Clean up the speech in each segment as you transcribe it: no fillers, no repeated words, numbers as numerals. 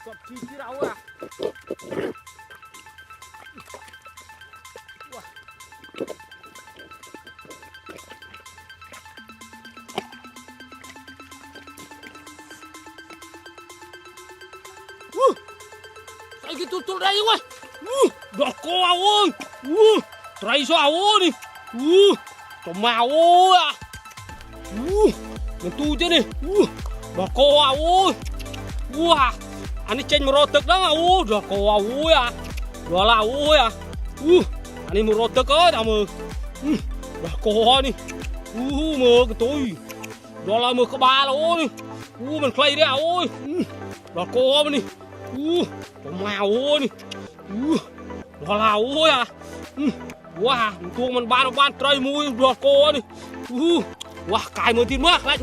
Chụp chi đâu à. Cái tụt đây ơi. Đọt co ơi. Trai sao đi. Tụi màu ơi à. Mình tu chứ đi. Đọt co ơi. Anh ấy chênh một rô tức đó. Đọt co ơi à. Đọt là ơi à. Anh ấy một rô tức ơi đâu mà. Đọt co đi. Mơ cái tôi. Đọt là mơ có ba là ơi. Mình clay đấy à ơi. Đọt co mình đi. Tụi màu ơi đi. Đó là ôi à. Tuông mình ban trời mùi đọt cô đi. Cài mới tin mắc lại.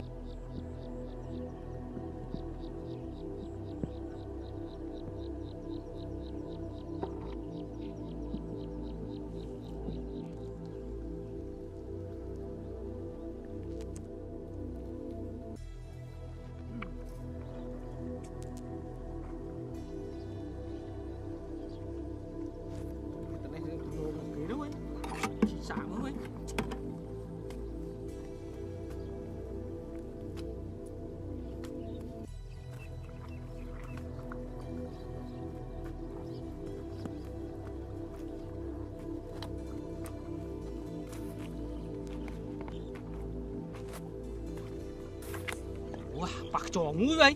Bạc trò mũi vậy.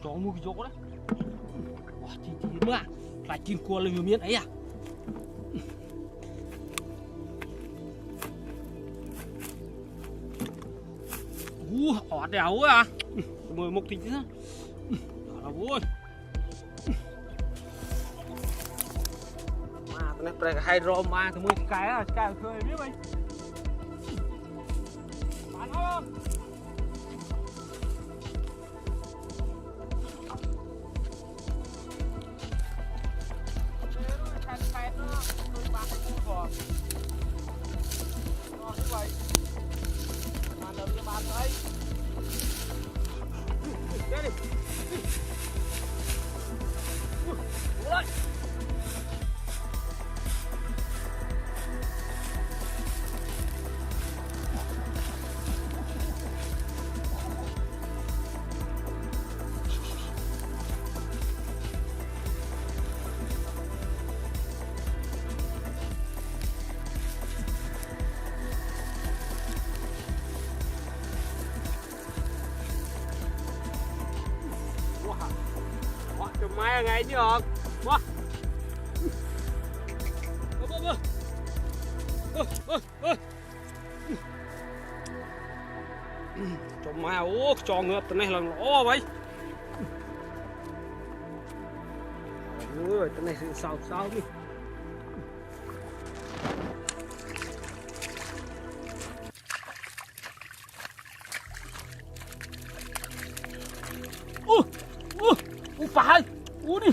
Trò mũi cái chỗ đấy. Chi nữa à. Lại chín cua lên miếng ấy à. Ọt đèo à. Mời một tí nữa. Đó là vui. Mà cái này hay rôm mà thì mới cái á, cái khơi biết mày. Bán không? Mai ngày chứ được. Cho mai cho ngợp cái này là nó vậy. Cái này sao đi. Phải. Đi.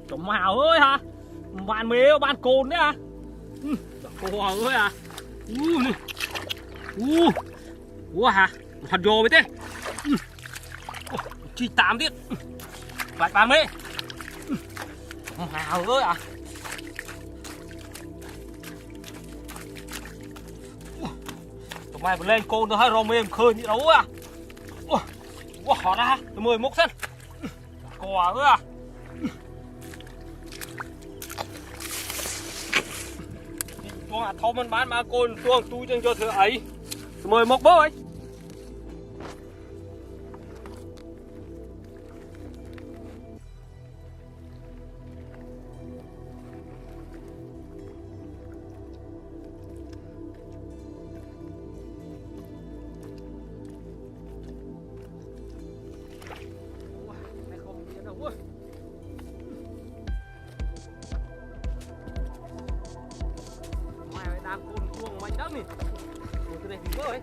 Chồng màu ơi hả. Bạn mê bạn cồn đấy à. Cô ơi à. Hả. Thật vô với thế. Chi 8 tiết. Bạn mê. Màu ơi à. Chồng mày lên cồn rồi hay rô mê khơi như đấu à. Họ ra. Tôi mời mốc sân. Cò ơi à. Cho thâu mình bán mà côn tuông tu cho thứ ấy. Mời mốc bố ấy. Nè. Ủa, cái này thì vỡ ấy.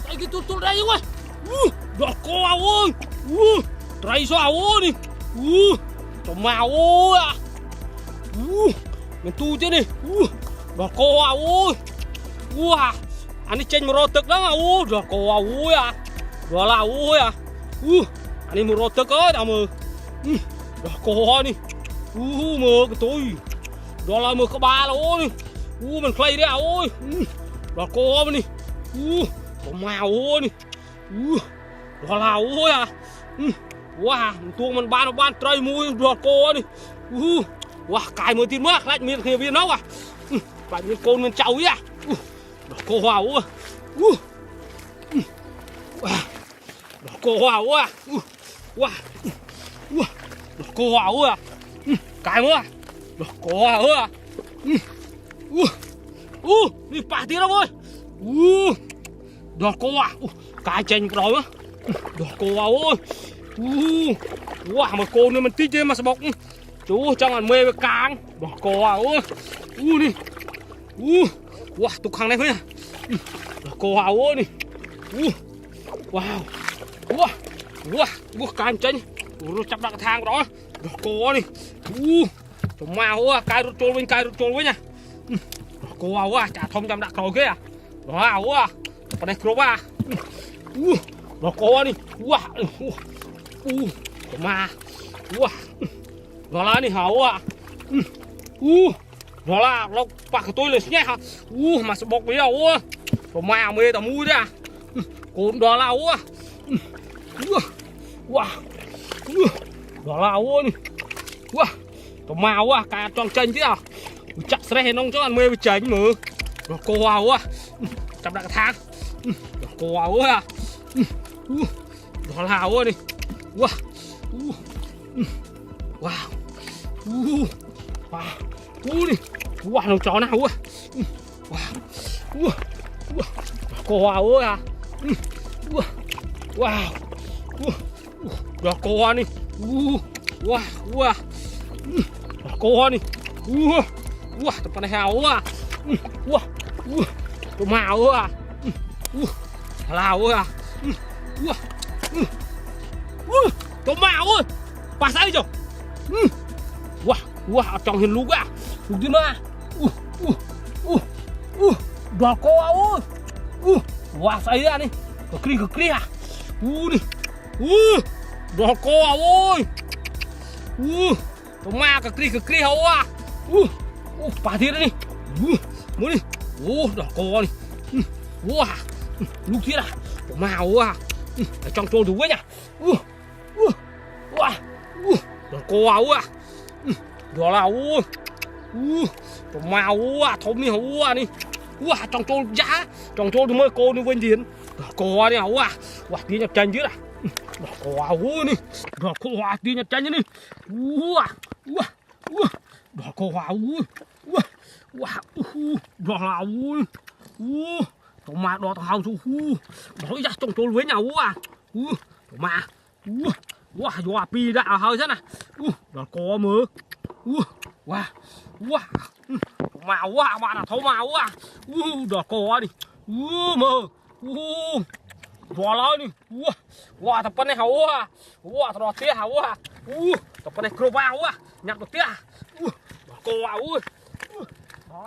Tay cái tụt đây ơi. Đọt co ơi. Trai sao ơi đi. Tao màu ơi à. Mình tu chứ đi. Đọt co ơi. Anh đi trên một rô tức đó à. Đọt co ơi à. Đọt là ơi à. Anh đi một rô tức ơi tao mơ. Đọt co đi. Mơ cái tôi. Đọt là mơ có ba là ơi. Mình play đấy à ơi. Đọt co mình đi. Tao màu ơi đi. Đọt là ơi à. Tuông mình ban trai mui đọt co đi. Cài mới tin mắc lại miền kia viên nóc à. Phải miền côn miền chầu ấy à. Đọt co vào ơi. Đọt co vào ơi à. Đọt co vào ơi à. Cài mới à. Đọt co vào ơi à. Đi pa tí đâu ơi. Đọt co à. Cài chênh cái đó nữa. Đọt co vào ơi. Mà cô nên mình tí chứ mà sao bọc. Chú trong ăn mê với càng. Đọt co vào ơi. Đi. Tục hàng này thôi nha. Đọt co vào ơi đi. Càng chênh. Chắp đặt cái thang đó. Đọt co đi. Tụi màu á, cài rút trôn với nha. Đọt co á, chả thông chăm đặt rồi kia à. Đó á. Còn đây crop à. Đọt co đi. Mà. Đó là đi hảo à. Đó là nó bạc tôi lên nhé hả. Mà sẽ bọc với đâu á. Tụi màu mê tao mui đấy à. Cồn đó là á. Đó là á đi. Tụi màu á, cả tròn chênh chứ à. Chắc sẽ nông cho ăn mê với chênh mà. Đọt co vào á. Chăm đặt cái thang. Đọt co vào á. Đó là á đi. Đi. Nó chó nào á. Đọt co vào á. Đọt co đi. Đọt co đi. Tụi con này hào á. Tụi màu á. Lào á. Tụi màu ơi. Bà sao đi rồi. Trong hình lục á. Lục đi mà. Đọt co ơi. Sao ra đi. Cực kri à. Đi. Đọt co ơi. Tụi ma cực kri hấu à. Bà thiết đi. Muốn đi. Đọt co đi. Lúc thiết à. Tụi màu à. Ở trong trôn thú ấy nhá. Đọt co à. Đó là tụi màu à. Thấu mi hấu à đi. Trong trôn giá. Trong trôn thì mới cô đi quên tiền. Đọt co đi hấu à. Tí nhập tranh chứ à. Đọt co đi. Đọt co tí nhập tranh chứ đi. Đọt co đọt là tụi mà đọt hào chú đói ra trong trôn với nhau à. Tụi mà dọa pi đã hơi thế này. Đọt co mơ. Màu quá bạn là thấu màu quá. Đọt co đi. Mơ. Đọt lớn đi. Tập bên này hậu quá. Tập đọt tía hậu quá. Tập bên này crop vào quá. Nhặt được tía. Đọt co vào. Đó.